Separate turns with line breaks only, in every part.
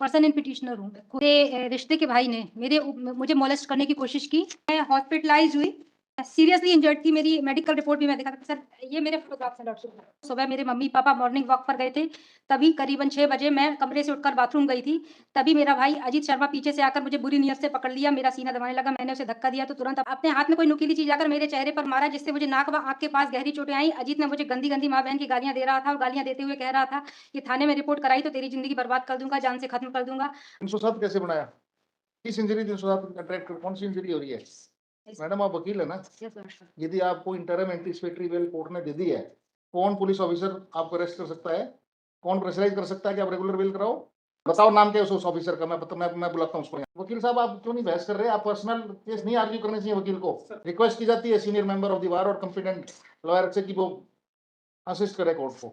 Person in petitioner हूँ। मेरे रिश्ते के भाई ने मुझे मोलेस्ट करने की कोशिश की। मैं हॉस्पिटलाइज़ हुई, सीरियसली इंजर्ड थी। मेरी मेडिकल रिपोर्ट भी मैं दिखा सकती। सर ये मेरे फोटोग्राफ्स हैं डॉक्टर साहब। सुबह मेरे मम्मी-पापा मॉर्निंग वॉक पर गए थे, तभी करीबन 6 बजे मैं कमरे से उठकर बाथरूम गई थी। तभी मेरा भाई अजीत शर्मा पीछे से आकर मुझे बुरी नीयत से पकड़ लिया, मेरा सीना दबाने लगा। मैंने उसे धक्का दिया तो तुरंत अपने हाथ में कोई नुकीली चीज़ आकर मेरे चेहरे पर मारा, जिससे मुझे नाक व आँख के पास गहरी चोटें आईं। अजीत ने मुझे गंदी-गंदी माँ-बहन की गालियाँ दे रहा था और गालियाँ देते हुए कह रहा था कि थाने में रिपोर्ट कराई तो तेरी ज़िंदगी बर्बाद कर दूँगा, जान से खत्म कर दूँगा।
307 कैसे बनाया? किस इंजरी 307 अट्रैक्ट कौन सी इंजरी हो रही है? मैडम आप वकील है ना?
Yes sir.
यदि आपको इंटरम एंटीसिपेटरी बेल कोर्ट ने दे दी है, कौन पुलिस ऑफिसर आपको अरेस्ट कर सकता है? कौन प्रेशराइज कर सकता है कि आप रेगुलर बेल कराओ? बताओ नाम क्या है उस ऑफिसर का, मैं बुलाता हूँ उसको यहाँ। वकील साहब आप क्यों नहीं बहस कर रहे? आप पर्सनल केस नहीं आर्ग्यू करने चाहिए वकील को। रिक्वेस्ट की जाती है senior member of the bar और कॉम्पिटेंट लॉयर से कि वो असिस्ट करे कोर्ट को।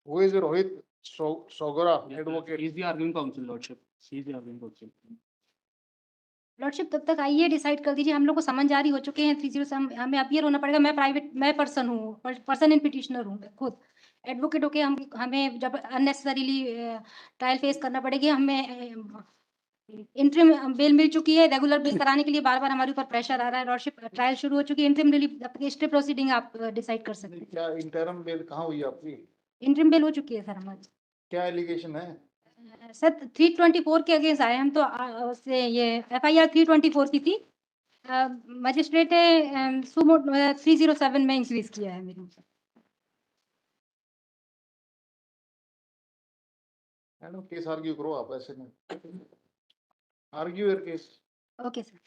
Who is Rohit Sogra advocate?
He is the arguing counsel, Lordship. He is the arguing counsel.
Lordship तब तक आइए डिसाइड कर दीजिए। हम लोग को समन जारी हो चुके हैं 307 हमें अपीयर होना पड़ेगा। मैं पर्सन हूँ, पर्सन इन पिटिशनर हूँ मैं खुद। एडवोकेट होके हमें जब अननेसेसरीली ट्रायल फेस करना पड़ेगी। हमें इंटरिम बेल मिल चुकी है। रेगुलर बेल कराने के लिए बार-बार हमारे ऊपर प्रेशर आ रहा है। लॉर्डशिप ट्रायल शुरू हो चुकी है। इंटरिम रिलीफ स्टे प्रोसीडिंग आप डिसाइड कर सकते हैं।
क्या इंटरम बेल कहाँ हुई आपकी?
इंटरिम बेल हो चुकी है सर हमारी।
क्या एलिगेशन है?
सर 324 के अगेंस्ट आए हम तो उससे ये एफआईआर 324 की थी। मजिस्ट्रेट ने सुमो 307 में इंक्रीज किया है मेरे ऊपर।
मैडम केस आर्ग्यू करो आप ऐसे में। Argue your case.
Okay sir.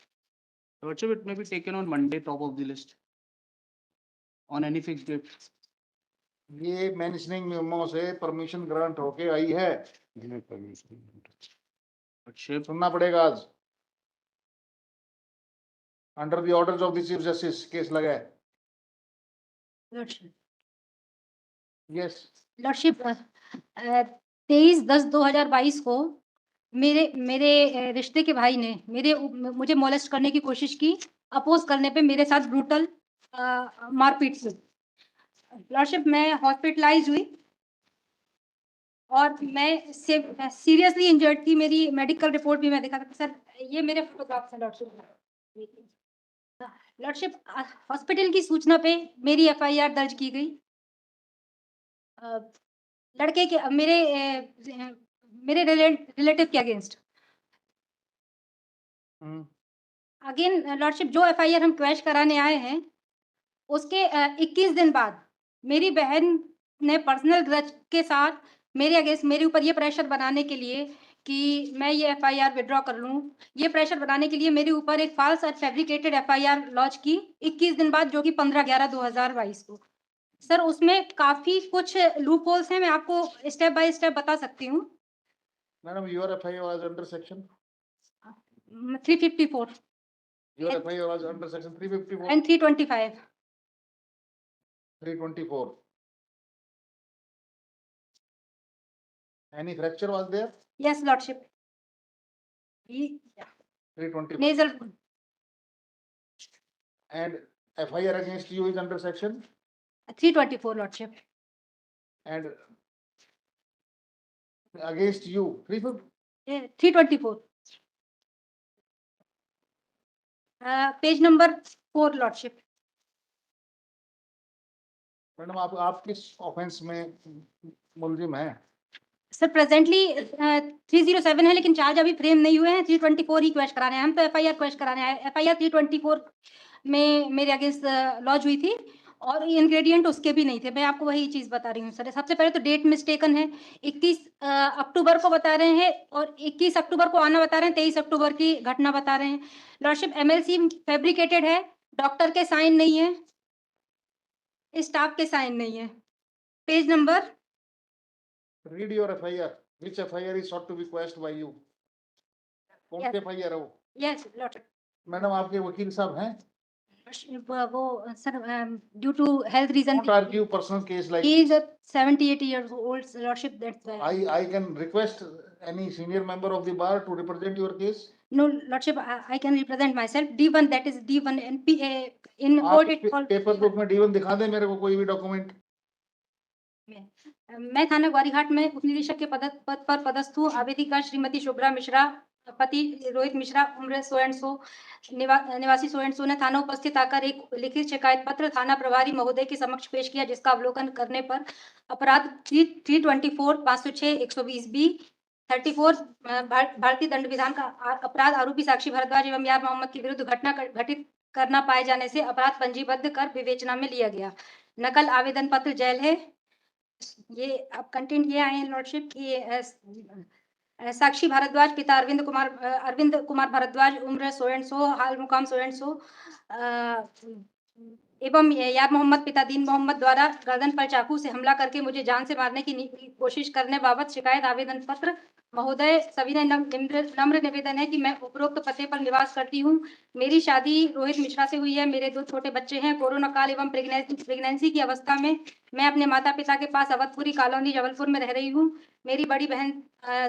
Lordship, it may be taken on Monday, top of the list. On any fixed date.
ये मैनेजमेंट मेमो से परमिशन ग्रांट होके आई है,
Lordship,
सुनना पड़ेगा आज। Under the orders of the chief justice case लगा है।
Lordship
yes.
Lordship 23/10/2022 को मेरे रिश्ते के भाई ने मुझे मोलेस्ट करने की कोशिश की। अपोज करने पे मेरे साथ ब्रूटल मारपीट से। लॉर्डशिप मैं हॉस्पिटलाइज हुई और मैं सीरियसली इंजर्ड थी। मेरी मेडिकल रिपोर्ट भी मैं दिखा सकती। सर ये मेरे फोटोग्राफ्स हैं लॉर्डशिप। लॉर्डशिप हॉस्पिटल की सूचना पे मेरी एफआईआर दर्ज की गई। लड़के के मेरे रिलेटिव के अगेंस्ट। अगेन लॉर्डशिप जो एफआईआर हम क्वैश कराने आए हैं, उसके 21 दिन बाद मेरी बहन ने पर्सनल ग्रज के साथ मेरे अगेंस्ट मेरे ऊपर ये प्रेशर बनाने के लिए कि मैं ये एफआईआर विथड्रॉ कर लूँ, ये प्रेशर बनाने के लिए मेरे ऊपर एक फ़ाल्स और फैब्रिकेटेड एफआईआर लॉन्च की 21 दिन बाद, जो कि 15/11/2022 को। सर उसमें काफ़ी कुछ लूप होल्स हैं, मैं आपको स्टेप बाय स्टेप बता सकती हूँ।
Madam your FIR was under section
354
your FIR was under section 354
and 325।
324 any fracture was there?
Yes, Lordship.
324
Nasal.
and FIR against you is under section
324, Lordship.
and against you
324. Page number 4, Lordship.
Madam आप किस offence में मुलजिम हैं?
Sir presently 307 है, लेकिन charge अभी frame नहीं हुए हैं। 324 ही क्वेश कराने हैं हम तो। एफआईआर क्वेश कराने आए। एफआईआर 324 में मेरे अगेंस्ट लॉन्च हुई थी और इंग्रेडिएंट उसके भी नहीं थे। मैं आपको वही चीज़ बता रही हूँ सर। सबसे पहले तो डेट मिस्टेकन है। 21 अक्टूबर को बता रहे हैं और 21 अक्टूबर को आना बता रहे हैं। 23 अक्टूबर की घटना बता रहे हैं। लॉर्डशिप एमएलसी फैब्रिकेटेड है, डॉक्टर के साइन नहीं है, स्टाफ के साइन नहीं है। Page number
read your FIR which FIR is sought to be quashed by you? कौन सी FIR है वो?
Yes lordship.
मैडम आपके वकील साहब हैं?
वो sir due to health reason
Don't argue personal case like
he is a 78 years old, lordship, that's why
I can request any senior member of the bar to represent your case.
no lordship, I can represent myself. D1, that is D1 NPA in
आप
court it called
paper book में D1 दिखा दे मेरे को कोई भी document.
मैं थाना ग्वारीघाट में उप निरीक्षक के पद पर पदस्थ हूँ। आवेदिका श्रीमती शुभ्रा मिश्रा, पति रोहित मिश्रा, उम्र सो एंड सो, निवासी सो एंड सो ने थाना उपस्थित आकर एक लिखित शिकायत पत्र थाना प्रभारी महोदय के समक्ष पेश किया, जिसका अवलोकन करने पर अपराध 324, 506, 120 बी, 34 भारतीय दंड विधान का अपराध आरोपी साक्षी भारद्वाज एवं यार मोहम्मद के विरुद्ध घटना घटित करना पाए जाने से अपराध पंजीबद्ध कर विवेचना में लिया गया। नकल आवेदन पत्र जेल है। ये अब कंटेंट ये आए हैं लॉर्डशिप की साक्षी भारद्वाज, पिता अरविंद कुमार भारद्वाज, उम्र सो एंड सो, हाल मुकाम सो एंड सो, एवं यार मोहम्मद पिता दीन मोहम्मद द्वारा गर्दन पर चाकू से हमला करके मुझे जान से मारने की कोशिश करने बाबत शिकायत आवेदन पत्र। महोदय, सविनय नम्र निवेदन है कि मैं उपरोक्त पते पर निवास करती हूँ। मेरी शादी रोहित मिश्रा से हुई है। मेरे 2 छोटे बच्चे हैं। कोरोना काल एवं प्रेगनेंसी की अवस्था में मैं अपने माता-पिता के पास अवधपुरी कॉलोनी जबलपुर में रह रही हूँ। मेरी बड़ी बहन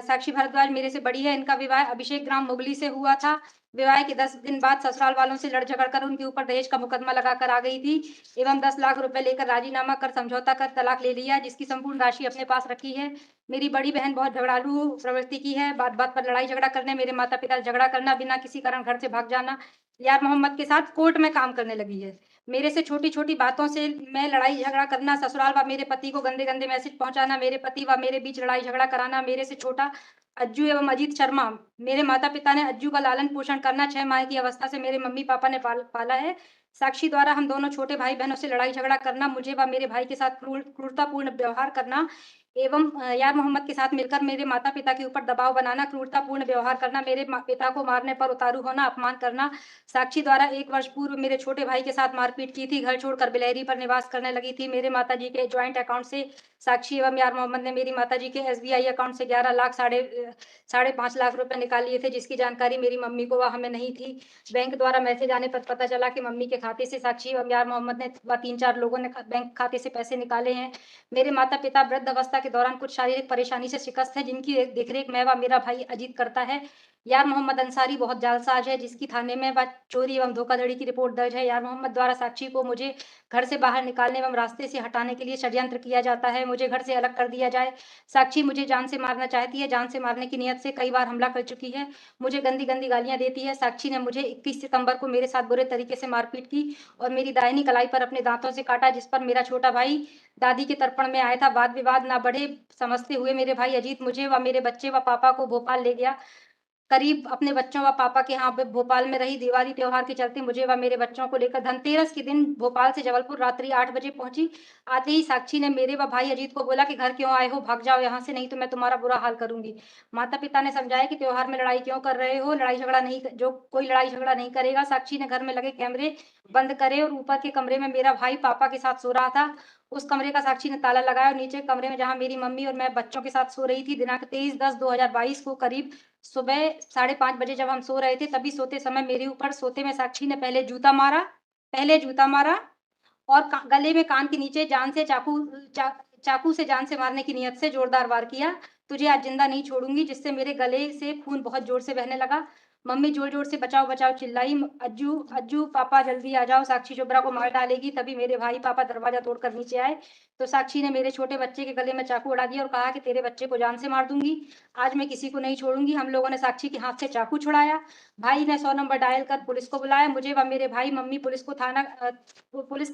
साक्षी भारद्वाज मेरे से बड़ी है। इनका विवाह अभिषेक ग्राम मुगली से हुआ था। विवाह के 10 दिन बाद ससुराल वालों से लड़ झगड़ कर उनके ऊपर दहेज का मुकदमा लगाकर आ गई थी एवं 10 लाख रुपए लेकर राजीनामा कर समझौता कर तलाक ले लिया, जिसकी संपूर्ण राशि अपने पास रखी है। मेरी बड़ी बहन बहुत झगड़ालू प्रवृत्ति की है। बात-बात पर लड़ाई झगड़ा करने, मेरे माता-पिता से झगड़ा करना, बिना किसी कारण घर से भाग जाना, यार मोहम्मद के साथ कोर्ट में काम करने लगी है। मेरे से छोटी-छोटी बातों से मैं लड़ाई झगड़ा करना, ससुराल व मेरे पति को गंदे-गंदे मैसेज पहुँचाना, मेरे पति व मेरे बीच लड़ाई झगड़ा कराना, मेरे से छोटा अज्जू एवं अजीत शर्मा, मेरे माता-पिता ने अज्जू का लालन-पोषण करना, 6 माह की अवस्था से मेरे मम्मी-पापा ने पाला है। साक्षी द्वारा हम दोनों छोटे भाई-बहनों से लड़ाई झगड़ा करना, मुझे व मेरे भाई के साथ क्रूरतापूर्ण व्यवहार करना एवं यार मोहम्मद के साथ मिलकर मेरे माता-पिता के ऊपर दबाव बनाना, क्रूरतापूर्ण व्यवहार करना, मेरे पिता को मारने पर उतारू होना, अपमान करना। साक्षी द्वारा 1 वर्ष पूर्व मेरे छोटे भाई के साथ मारपीट की थी, घर छोड़कर बिलहरी पर निवास करने लगी थी। मेरे माताजी के जॉइंट अकाउंट से साक्षी एवं यार मोहम्मद ने मेरी माताजी के एसबीआई अकाउंट से 11 लाख साढ़े 5 लाख रुपए निकाल लिए थे, जिसकी जानकारी मेरी मम्मी को व हमें नहीं थी। बैंक द्वारा मैसेज आने पर पता चला कि मम्मी के खाते से साक्षी एवं यार मोहम्मद ने व 3-4 लोगों ने बैंक खाते से पैसे निकाले हैं। मेरे माता-पिता वृद्धावस्था के दौरान कुछ शारीरिक परेशानी से शिकस्त हैं, जिनकी देखरेख मैं व मेरा भाई अजीत करता है। यार मोहम्मद अंसारी बहुत जालसाज है, जिसकी थाने में चोरी एवं धोखाधड़ी की रिपोर्ट दर्ज है। यार मोहम्मद द्वारा साक्षी को मुझे घर से बाहर निकालने एवं रास्ते से हटाने के लिए षड्यंत्र किया जाता है। मुझे घर से अलग कर दिया जाए। साक्षी मुझे जान से मारना चाहती है। जान से मारने की नियत से कई बार हमला कर चुकी है। मुझे गंदी-गंदी गालियाँ देती है। साक्षी ने मुझे 21 सितंबर को मेरे साथ बुरे तरीके से मारपीट की और मेरी दाहिनी कलाई पर अपने दाँतों से काटा, जिस पर मेरा छोटा भाई दादी के तर्पण में आया था। वाद-विवाद ना बढ़े समझते हुए मेरे भाई अजीत मुझे व मेरे बच्चे व पापा को भोपाल ले गया। करीब अपने बच्चों व पापा के यहाँ पे भोपाल में रही। दिवाली त्योहार के चलते मुझे व मेरे बच्चों को लेकर धनतेरस के दिन भोपाल से जबलपुर रात्रि 8 बजे पहुँची। आते ही साक्षी ने मेरे व भाई अजीत को बोला कि घर क्यों आए हो? भाग जाओ यहाँ से, नहीं तो मैं तुम्हारा बुरा हाल करूँगी। माता-पिता ने समझाया कि त्योहार में लड़ाई क्यों कर रहे हो? लड़ाई झगड़ा नहीं जो कोई लड़ाई झगड़ा नहीं करेगा। साक्षी ने घर में लगे कैमरे बंद करे और ऊपर के कमरे में मेरा भाई पापा के साथ सो रहा था। उस कमरे का साक्षी ने ताला लगाया और नीचे कमरे में जहाँ मेरी मम्मी और मैं बच्चों के साथ सो रही थी, दिनांक 23/10/2022 को करीब सुबह 5:30 बजे जब हम सो रहे थे, तभी सोते समय मेरे ऊपर सोते में साक्षी ने पहले जूता मारा और गले में कान के नीचे चाकू से जान से मारने की नियत से जोरदार वार किया। तुझे आज जिंदा नहीं छोड़ूंगी, जिससे मेरे गले से खून बहुत जोर से बहने लगा। मम्मी जोर-जोर से बचाओ बचाओ चिल्लाई। अज्जू अज्जू पापा जल्दी आ जाओ, साक्षी शुभ्रा को मार डालेगी। तभी मेरे भाई पापा दरवाजा तोड़कर नीचे आए, तो साक्षी ने मेरे छोटे बच्चे के गले में चाकू अड़ा दिया और कहा कि तेरे बच्चे को जान से मार दूंगी। आज मैं किसी को नहीं छोड़ूंगी। हम लोगों ने साक्षी के हाथ से चाकू छुड़ाया। भाई ने 100 नंबर डायल कर पुलिस को बुलाया। मुझे व मेरे भाई मम्मी पुलिस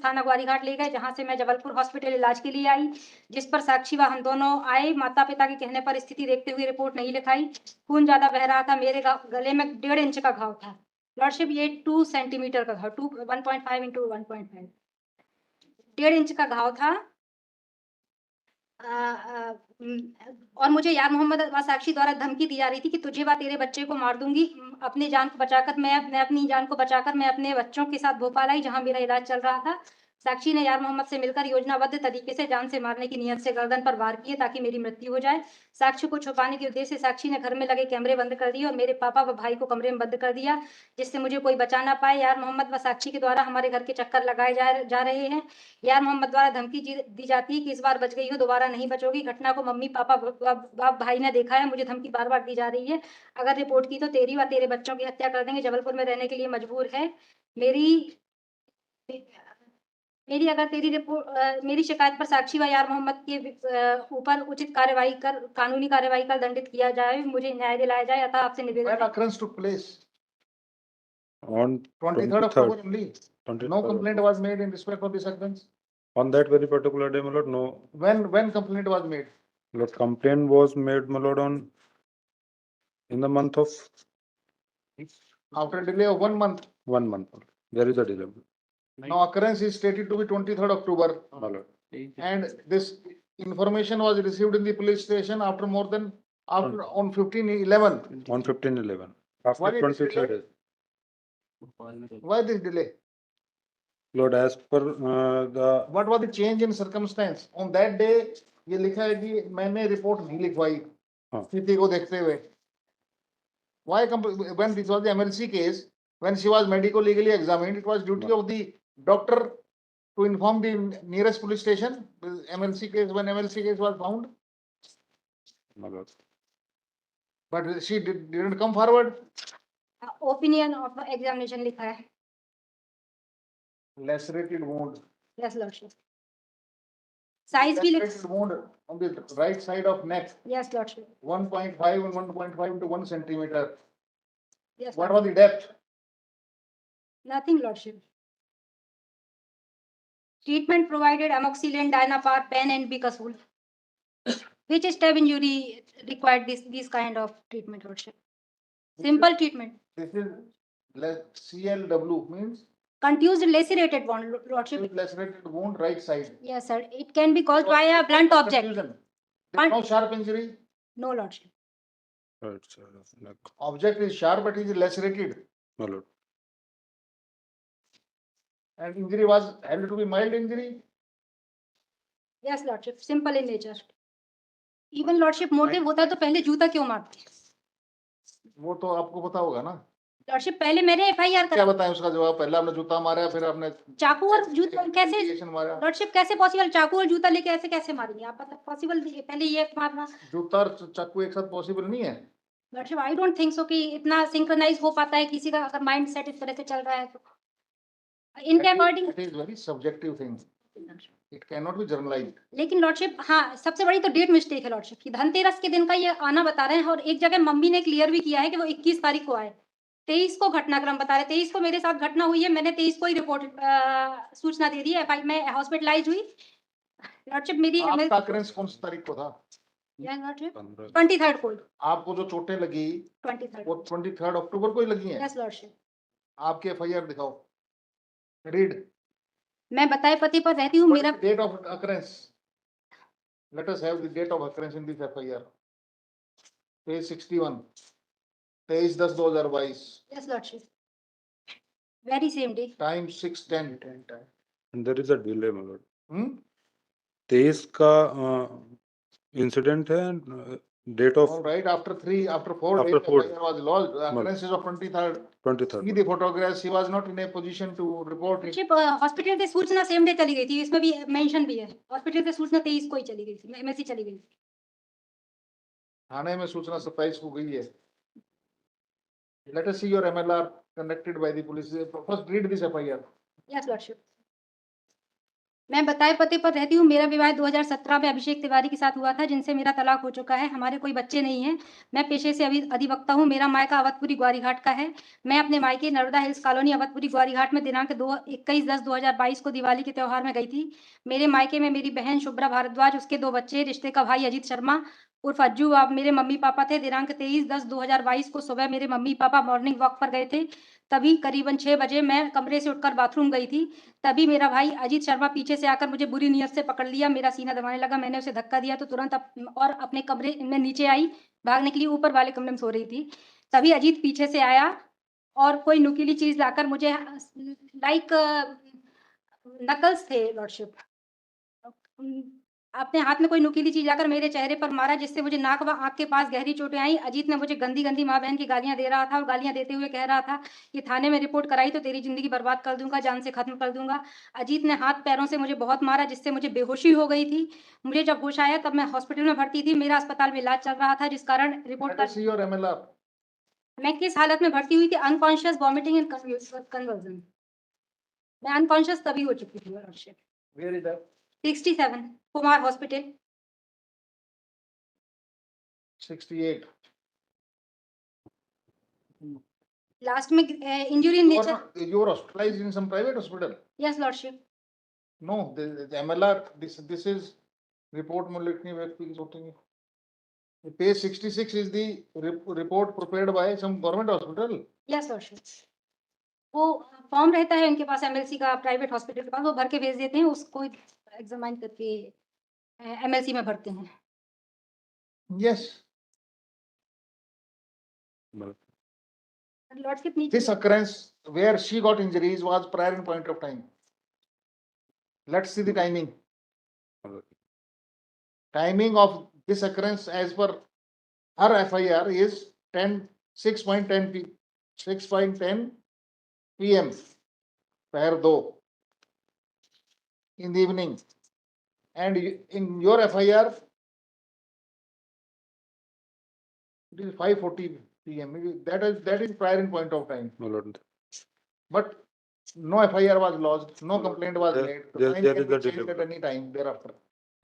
थाना ग्वारीघाट ले गए, जहाँ से मैं जबलपुर हॉस्पिटल इलाज के लिए आई, जिस पर साक्षी व हम दोनों आए। माता-पिता के कहने पर स्थिति देखते हुए रिपोर्ट नहीं लिखाई। खून ज़्यादा बह रहा था। मेरे गले में 1.5 इंच का घाव था। लॉर्डशिप, ये 2 सेंटीमीटर का घाव, 1.5 इंटू 1.5 1.5 इंच का घाव था। और मुझे यार मोहम्मद व साक्षी द्वारा धमकी दी जा रही थी कि तुझे व तेरे बच्चे को मार दूँगी। अपनी जान को बचाकर मैं अपनी जान को बचाकर मैं अपने बच्चों के साथ भोपाल आई, जहाँ मेरा इलाज चल रहा था। साक्षी ने यार मोहम्मद से मिलकर योजनाबद्ध तरीके से जान से मारने की नियत से गर्दन पर वार किए ताकि मेरी मृत्यु हो जाए। साक्ष्य को छुपाने के उद्देश्य से साक्षी ने घर में लगे कैमरे बंद कर दिए और मेरे पापा व भाई को कमरे में बंद कर दिया, जिससे मुझे कोई बचा ना पाए। यार मोहम्मद व साक्षी के द्वारा हमारे घर के चक्कर लगाए जा रहे हैं। यार मोहम्मद द्वारा धमकी दी जाती है कि इस बार बच गई हो, दोबारा नहीं बचोगी। घटना को मम्मी पापा व भाई ने देखा है। मुझे धमकी बार-बार दी जा रही है, अगर रिपोर्ट की तो तेरी व तेरे बच्चों की हत्या कर देंगे। जबलपुर में रहने के लिए मजबूर है। मेरी मेरी अगर तेरी रिपोर्ट मेरी शिकायत पर साक्षी व यार मोहम्मद के ऊपर उचित कार्यवाही कर कानूनी कार्यवाही कर दंडित किया जाए, मुझे न्याय दिलाया जाए, अतः आपसे निवेदन
When
है।
occurrence took place?
On
23rd October only.
23rd
No complaint was made in respect of this occurrence.
On that very particular day, my lord, no.
When complaint was made?
Lord, complaint was made, my lord, on in the month of
After a delay of 1 month.
1 month. my lord. There is a delay,
Now occurrence is stated to be 23rd October.
my lord.
And this information was received in the police station after more than, after on 15/11.
On 15/11. After
Why it is
23rd.
delayed? Why this delay?
Lord, as per the
What was the change in circumstance? On that day, ये लिखा है कि मैंने report नहीं लिखवाई
हाँ।
स्थिति को देखते हुए. Why when this was the MLC case, when she was medico-legally examined, it was duty of the doctor to inform the nearest police station. MLC case, when MLC case was found,
my lord.
but she didn't come forward.
Opinion of examination लिखा है।
Lacerated wound.
Yes lordship. Size भी लिख,
Lacerated wound on the right side of neck,
yes lordship,
1.5 and 1.5 to 1 centimeter.
Yes
What was the depth?
Nothing lordship. Treatment provided amoxicillin, Dynapar, pen and Bicazole. Which stab injury required this kind of treatment, lordship? Simple treatment.
This is CLW means
Contused lacerated wound, lordship.
lacerated wound right side.
Yes, sir. It can be caused by a blunt object.
Contusion. There is no sharp injury.
No, lordship.
Right side of neck,
Object is sharp, but it is lacerated.
my lord.
And injury was held to be mild injury.
Yes, lordship. Simple in nature. Even lordship motive होता तो पहले जूता क्यों मारते?
वो तो आपको पता होगा ना.
लॉर्डशिप पहले मैंने FIR
क्या बताएं उसका जवाब? पहले आपने जूता मारा, फिर आपने
चाकू और जूता कैसे
इंजेक्शन मारा.
लॉर्डशिप कैसे पॉसिबल? चाकू और जूता लेके ऐसे कैसे मारेंगे आप? मतलब पॉसिबल पहले ये मारना।
जूता और चाकू एक साथ पॉसिबल नहीं है.
Lordship I don't think so कि इतना सिंक्रोनाइज हो पाता है किसी का, अगर माइंड सेट इस तरह से चल रहा है तो। इनके according
It is very subjective thing. It cannot be generalized.
लेकिन लॉर्डशिप हाँ, सबसे बड़ी तो डेट मिस्टेक है लॉर्डशिप की। धनतेरस के दिन का ये आना बता रहे हैं और एक जगह मम्मी ने क्लियर भी किया है कि वो 21 तारीख को आए। 23 को घटनाक्रम बता रहे, 23 को मेरे साथ घटना हुई है, मैंने 23 को ही रिपोर्ट सूचना दे दी है। मैं हॉस्पिटलाइज हुई लॉर्डशिप। मेरी
आपका occurrence कौन सी तारीख को था?
लॉर्डशिप
15
23rd को।
आपको जो चोटें लगी
23rd
वो 23rd अक्टूबर को ही लगी हैं.
Yes lordship.
आपके FIR दिखाओ. Read.
मैं बताए पते पर रहती हूँ।
What
मेरा
is the date of occurrence? Let us have the date of occurrence in this FIR. Page 61. 23/10/2022.
Yes lordship. Very same day.
Time 6:10.
And there is a delay, my lord.
Hmm?
23 का incident है, date of
All right. After 4
After
days,
4
FIR was lodged. The occurrence is of 23rd.
23rd.
See the photographs. He was not in a position to report it.
Lordship hospital से सूचना same day चली गई थी, इसमें भी mention भी है। Hospital से सूचना 23 को ही चली गई थी, MSC चली गई थी।
थाने में सूचना 27 को गई है. Let us see your MLR conducted by the police. First read this FIR.
Yes lordship. मैं बताए पते पर रहती हूँ। मेरा विवाह 2017 में अभिषेक तिवारी के साथ हुआ था, जिनसे मेरा तलाक हो चुका है। हमारे कोई बच्चे नहीं हैं। मैं पेशे से अधिवक्ता हूँ। मेरा मायका अवधपुरी ग्वारीघाट का है। मैं अपने मायके नर्मदा हिल्स कॉलोनी अवधपुरी ग्वारीघाट में दिनांक 21/10/2022 को दिवाली के त्योहार में गई थी। मेरे मायके में मेरी बहन शुभ्रा भारद्वाज, उसके 2 बच्चे, रिश्ते का भाई अजीत शर्मा उर्फ अज्जू, आप मेरे मम्मी पापा थे। दिनांक 23/10/2022 को सुबह मेरे मम्मी पापा मॉर्निंग वॉक पर गए थे। तभी करीबन 6 बजे मैं कमरे से उठकर बाथरूम गई थी। तभी मेरा भाई अजीत शर्मा पीछे से आकर मुझे बुरी नियत से पकड़ लिया, मेरा सीना दबाने लगा। मैंने उसे धक्का दिया तो तुरंत और अपने कमरे में नीचे आई, भागने के लिए ऊपर वाले कमरे में सो रही थी। तभी अजीत पीछे से आया और कोई नुकीली चीज लाकर मुझे लाइक नकल्स थे लॉर्डशिप, अपने हाथ में कोई नुकीली चीज लाकर मेरे चेहरे पर मारा, जिससे मुझे नाक व आंख के पास गहरी चोटें आई। अजीत ने मुझे गंदी गंदी माँ बहन की गालियां दे रहा था और गालियां देते हुए कह रहा था कि थाने में रिपोर्ट कराई तो तेरी जिंदगी बर्बाद कर दूंगा, जान से खत्म कर दूंगा। अजीत ने हाथ पैरों से मुझे बहुत मारा, जिससे मुझे बेहोशी हो गई थी। मुझे जब होश आया तब मैं हॉस्पिटल में भर्ती थी। मेरा अस्पताल में इलाज चल रहा था, जिस कारण report
Let us see your MLR.
मैं किस हालत में भर्ती हुई थी? Unconscious, vomiting and convulsion. मैं अनकॉन्शियस तभी हो चुकी थी lordship.
Where is that?
67 Kumar hospital.
68.
Last में injury
You
nature.
you were hospitalized in some private hospital.
Yes lordship.
No, the MLR. This is report में लिखनी है की होती है. Page 66 is the report prepared by some government hospital.
Yes lordship. वो form रहता है उनके पास एमएलसी का, प्राइवेट हॉस्पिटल के पास, वो भर के भेज देते हैं, उसको एग्जामाइन करके एमएलसी में भरते हैं।
Yes.
लॉर्डशिप नीचे।
This occurrence where she got injuries was prior in point of time. Let's see the timing. Timing of this occurrence as per her FIR is 6:10 p.m. Pair 2 in the evening, and in your FIR it is 5:40 p.m. That is prior in point of time.
My lord,
But no FIR was lodged, no complaint was
There-
made. The
there-
time
there
can
is
be
a delay.
changed at any time thereafter.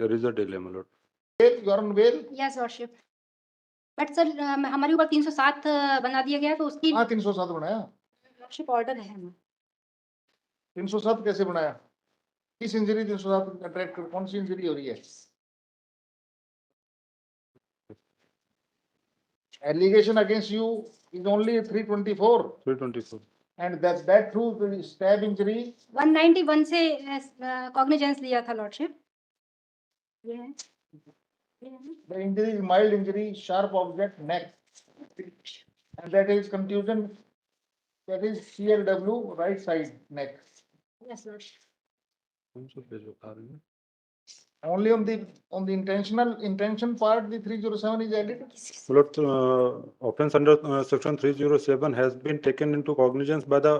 there is a delay, my lord.
You are on bail?
Yes lordship. But sir हमारे ऊपर 307 बना दिया गया, तो उसकी
हाँ 307 बनाया।
Lordship order है हमें।
307 कैसे बनाया? किस इंजरी 307 अट्रैक्ट कर, कौन सी इंजरी हो रही है? Allegation against you is only 324,
324.
and that too the stab injury
191 से कॉग्निजेंस लिया था लॉर्डशिप। ये है।
the injury is mild injury, sharp object neck, and that is contusion, that is CLW right side neck.
Yes lordship.
कौन सा page बता रहे हैं?
Only on the intention part the 307 is added.
My lord, offense under section 307 has been taken into cognizance by the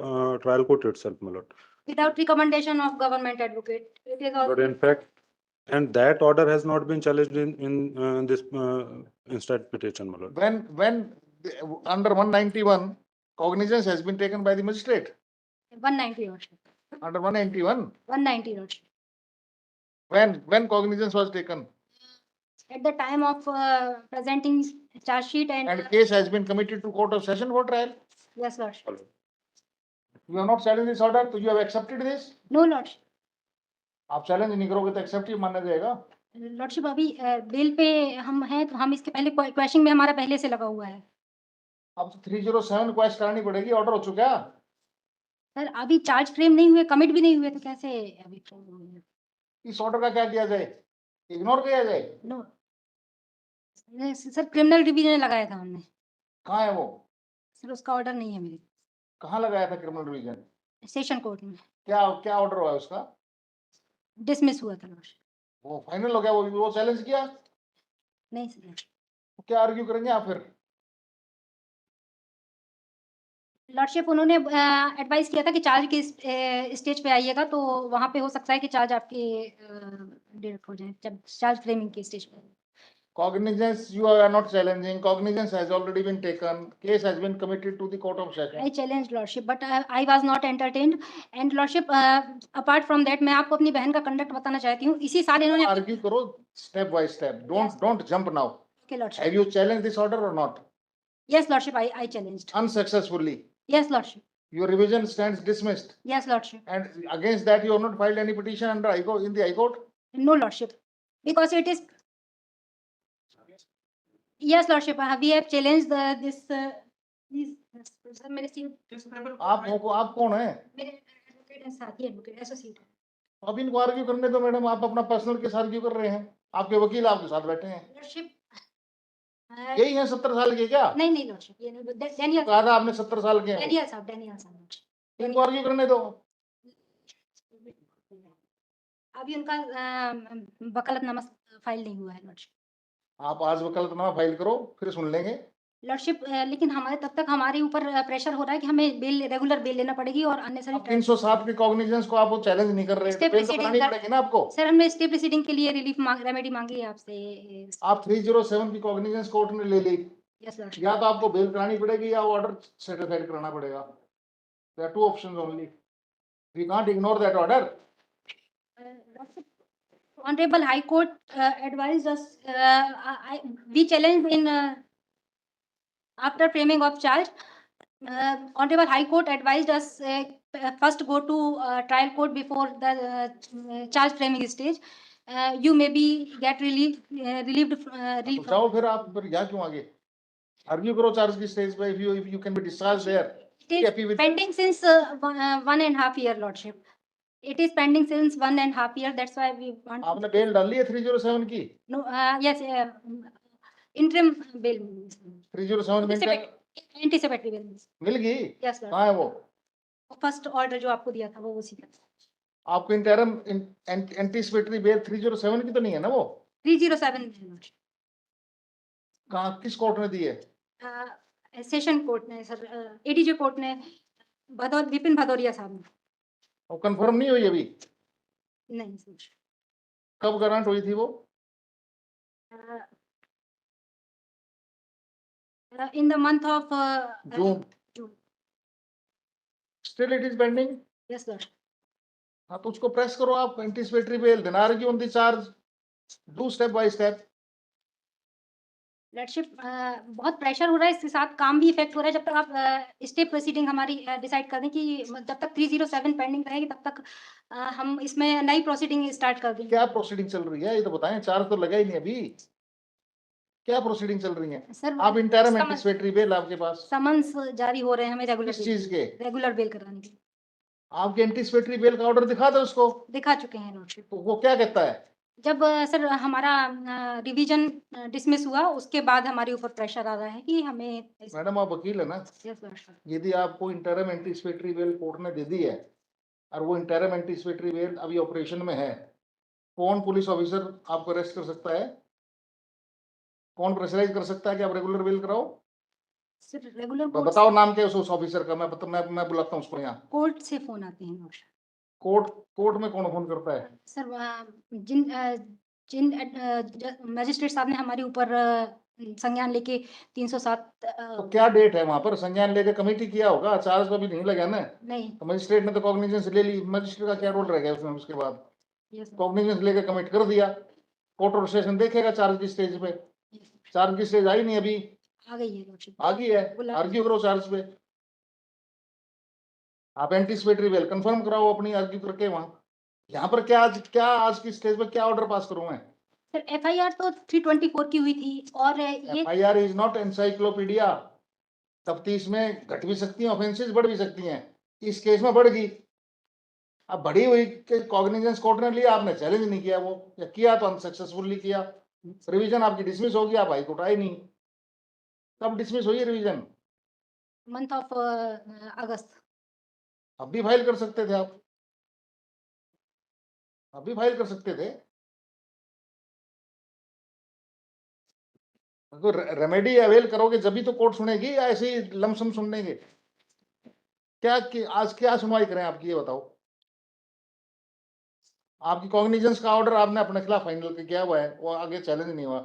trial court itself, my lord.
Without recommendation of government advocate, it is
But
also
in fact, and that order has not been challenged in this instant petition, my lord.
When under 191 cognizance has been taken by the magistrate
190 lordship.
under 191
190 lordship.
when cognizance was taken
At the time of presenting charge sheet and
and case has been committed to court of session for trial.
yes lordship.
You have not challenged this order, so you have accepted this.
No lordship.
आप challenge नहीं करोगे तो accept ही माना जाएगा।
Lordship अभी bell पे हम हैं, तो हम इसके पहले क्वेश्चन में हमारा पहले से लगा हुआ है।
अब तो 307 क्वेश्चन करानी पड़ेगी, ऑर्डर हो चुका है।
सर अभी चार्ज फ्रेम नहीं हुए, कमिट भी नहीं हुए, तो कैसे अभी फ्रेम होंगे?
इस ऑर्डर का क्या किया जाए? इग्नोर किया जाए?
नो सर, क्रिमिनल डिवीजन लगाया था हमने।
कहाँ है वो?
सर उसका ऑर्डर नहीं है मेरे।
कहाँ लगाया था क्रिमिनल डिवीजन?
सेशन कोर्ट में।
क्या ऑर्डर हुआ है उसका?
डिसमिस हुआ था लॉर्डशिप।
वो फाइनल हो गया? वो चैलेंज किया?
नहीं सर।
तो क्या आर्ग्यू करेंगे आप फिर?
लॉर्डशिप उन्होंने एडवाइस किया था कि चार्ज के स्टेज पे आइएगा, तो वहाँ पे हो सकता है कि चार्ज आपके डायरेक्ट हो जाए, जब चार्ज फ्रेमिंग के स्टेज पे।
Cognizance you are not challenging. Cognizance has already been taken. Case has been committed to the court of session.
I challenged lordship, but I was not entertained. And lordship, apart from that, मैं आपको अपनी बहन का conduct बताना चाहती हूँ। इसी साल इन्होंने
Argue करो step by step. Don't jump now.
Okay, lordship.
Have you challenged this order or not?
Yes, lordship. I challenged.
Unsuccessfully.
Yes, lordship.
Your revision stands dismissed.
Yes, lordship.
And against that, you have not filed any petition under High Court, in the High Court?
No, lordship. Because it is. Yes, lordship. We have challenged this. Sir, मेरे seat.
आप कौन है?
मेरे advocate हैं, साथी advocate associate.
अब इनको argue करने दो मैडम, आप अपना पर्सनल केस आर्ग्यू कर रहे हैं, आपके वकील आपके साथ बैठे हैं।
लॉर्डशिप
यही है 70 साल के क्या?
नहीं लॉर्डशिप, ये नहीं, डैनियल
कहा था आपने 70 साल के हैं।
डैनियल साहब
इनको आर्ग्यू करने दो।
अभी उनका वकालतनामा फाइल नहीं हुआ है लॉर्डशिप।
आप आज वकालतनामा फाइल करो, फिर सुन लेंगे
लॉर्डशिप। लेकिन हमारे तब तक हमारे ऊपर प्रेशर हो रहा है कि हमें रेगुलर बेल लेना पड़ेगी और अननेसेसरी
307 के कॉग्निजेंस को आप चैलेंज नहीं कर रहे,
Stay
बेल तो
proceeding
करानी
कर-
पड़ेगी ना आपको।
सर, हमने स्टे प्रोसीडिंग के लिए रिलीफ रेमेडी मांगी है आपसे।
आप 307 की कॉग्निजेंस कोर्ट ने ले ली,
यस लॉर्डशिप।
या तो आपको बेल करानी पड़ेगी या ऑर्डर सेटिस्फाइड कराना पड़ेगा। There are two options only. We can't ignore that order.
Honorable High Court advised us, we challenged in after framing of charge. Honorable High Court advised us first go to trial court before the charge framing stage. You may be get relieved relieved
तो
relief.
जाओ फिर आप फिर यहाँ क्यों आगे? Argue करो charge की स्टेज पे. If you can be discharged there.
It
Happy
is
with
pending since 1.5 year, Lordship. It is pending since 1.5 year. That's why we want.
आपने बेल डाली है 307 की.
No, yes, interim bail.
307 में
Anticipatory bail.
मिल गई.
Yes, sir.
कहाँ है वो?
First order जो आपको दिया था वो उसी का.
आपको इंटरम एंटीसिपेटरी बेल 307 की तो नहीं है ना वो?
307
कहाँ किस कोर्ट ने दी है?
सेशन कोर्ट ने सर, एडीजे कोर्ट ने, विपिन भदौरिया साहब ने.
वो कंफर्म नहीं हुई अभी?
नहीं सर.
कब ग्रांट हुई थी वो?
In the month of
June.
June.
Still it is pending.
Yes sir.
हाँ तो उसको प्रेस करो आप. Anticipatory bail then argue on the charge. Do step by step.
Lordship, बहुत प्रेशर हो रहा है, इसके साथ काम भी इफेक्ट हो रहा है. जब तक आप स्टेप प्रोसीडिंग हमारी डिसाइड कर दें कि जब तक 307 पेंडिंग रहेगी तब तक हम इसमें नई प्रोसीडिंग स्टार्ट कर देंगे.
क्या प्रोसीडिंग चल रही है ये तो बताएं. चार्ज तो लगा ही नहीं अभी. क्या प्रोसीडिंग चल रही है?
सर,
आप इंटरम एंटीसिपेटरी बेल आपके पास
समन्स जारी हो रहे हैं हमें
किस चीज के?
रेगुलर बेल कराने के.
आपके एंटीसिपेटरी बेल का ऑर्डर दिखा दो उसको.
दिखा चुके हैं लॉर्डशिप.
तो वो क्या कहता है?
जब सर हमारा रिवीजन डिसमिस हुआ उसके बाद हमारे ऊपर प्रेशर आ रहा है कि हमें.
मैडम आप वकील है ना?
Yes lordship.
यदि आपको इंटरम एंटीसिपेटरी बेल कोर्ट ने दे दी है और वो इंटरम एंटीसिपेटरी बेल अभी ऑपरेशन में है, कौन पुलिस ऑफिसर आपको अरेस्ट कर सकता है? कौन प्रेशराइज कर सकता है कि आप रेगुलर बेल कराओ?
सर रेगुलर
बताओ नाम क्या है उस ऑफिसर का. मैं बुलाता हूँ उसको यहाँ.
कोर्ट से फोन आते हैं लॉर्डशिप.
कोर्ट में कौन फोन करता है?
सर जिन मजिस्ट्रेट साहब ने हमारे ऊपर संज्ञान लेके 307
तो क्या डेट है वहां पर? संज्ञान लेके कमेटी किया होगा. चार्ज तो अभी नहीं लगा ना.
नहीं.
तो मजिस्ट्रेट ने तो कॉग्निजेंस ले ली. मजिस्ट्रेट का क्या रोल रह गया उसमें? उसके बाद
यस
कॉग्निजेंस लेके कमिट कर दिया. कोर्ट और सेशन देखेगा चार्ज की स्टेज पे. चार्ज की स्टेज आई नहीं अभी.
आ गई है लॉर्डशिप.
आ गई है. आर्ग्यू करो चार्ज पे. आप एंटीसिपेटरी बेल कंफर्म कराओ अपनी आर्ग्यू करके वहां. यहाँ पर क्या आज की स्टेज पे क्या ऑर्डर पास करूं मैं?
सर एफआईआर तो 324 की हुई थी और ये
एफआईआर इज नॉट एनसाइक्लोपीडिया. तफ्तीश में घट भी सकती हैं, ऑफेंसेस बढ़ भी सकती हैं. इस केस में बढ़ गई. अब बढ़ी हुई कॉग्निजेंस कोर्ट ने लिया, आपने चैलेंज नहीं किया वो, या किया तो अनसक्सेसफुली किया. रिवीजन आपकी डिसमिस होगी, आप हाई कोर्ट आए नहीं. कब डिसमिस हुई रिवीजन?
मंथ ऑफ अगस्त.
अब भी फाइल कर सकते थे आप. अब भी फाइल कर सकते थे. तो रेमेडी अवेल करोगे जब भी तो कोर्ट सुनेगी, या ऐसे ही लमसम सुन लेंगे? आज क्या सुनवाई करें आपकी ये बताओ. आपकी कॉग्निजेंस का ऑर्डर आपने अपने खिलाफ फाइनल किया हुआ है, वो आगे चैलेंज नहीं हुआ.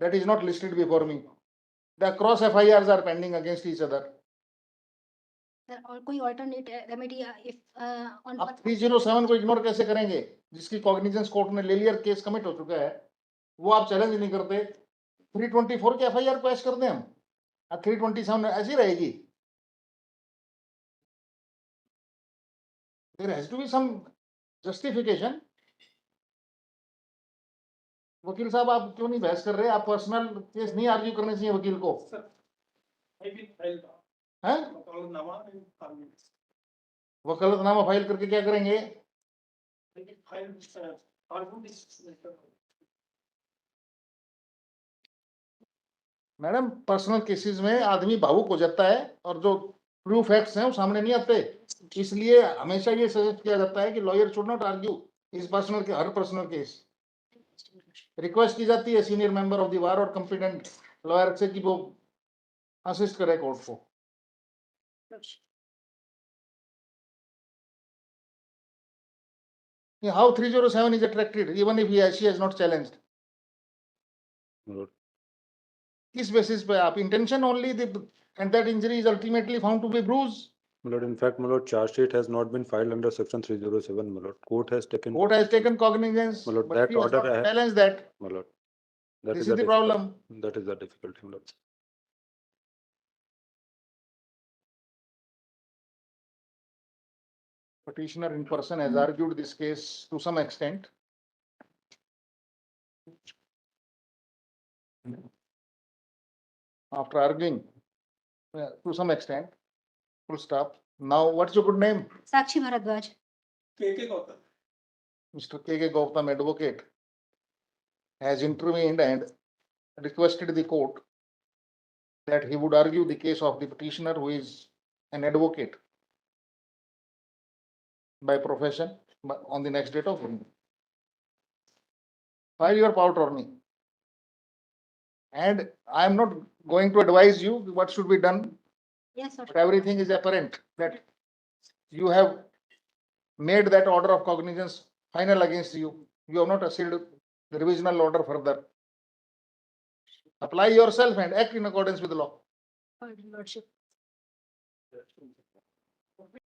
That is not listed before me. The cross FIRs are pending against each other.
और कोई अल्टरनेट रेमेडी इफ ऑन
आप 307 को इग्नोर कैसे करेंगे जिसकी कॉग्निजेंस कोर्ट ने ले लिया, केस कमिट हो चुका है, वो आप चैलेंज नहीं करते. 324 के एफआईआर पेश कर दें हम, 327 ऐसी रहेगी. There has to be some justification. वकील साहब आप क्यों नहीं बहस कर रहे? आप पर्सनल केस नहीं आर्ग्यू करने चाहिए वकील को. हैं? वकालतनामा फाइल करके क्या करेंगे? मैडम पर्सनल केसेस में आदमी भावुक हो जाता है और जो ट्रू फैक्ट्स हैं वो सामने नहीं आते. इसलिए हमेशा ये सजेस्ट किया जाता है कि लॉयर शुड नॉट आर्ग्यू इस पर्सनल के हर पर्सनल केस. रिक्वेस्ट की जाती है senior member of the bar और कॉम्पिटेंट लॉयर से कि वो असिस्ट करे कोर्ट को. How 307 is attracted even if she has not challenged? किस बेसिस पे आप? Intention only and that injury is ultimately found to be bruise.
My lord, in fact, my lord, charge sheet has not been filed under section 307, my lord. Court has taken.
Court has taken cognizance,
My lord,
but
that
he has
order
not
I have-
challenged that.
My lord. That
This
is
is the
difficult-
problem.
That is the difficulty, my lord.
Petitioner in person has argued this case to some extent. After arguing to some extent, full stop. Now, what's your good name?
Sakshi Bharadwaj.
Mr. K. Gautam, advocate, has intervened and requested the court that he would argue the case of the petitioner, who is an advocate by profession, on the next date of hearing. File your power attorney. And I am not going to advise you what should be done,
Yes, sir.
but everything is apparent that you have made that order of cognizance final against you. You have not assailed the revisional order further. Apply yourself and act in accordance with the law.
Lordship.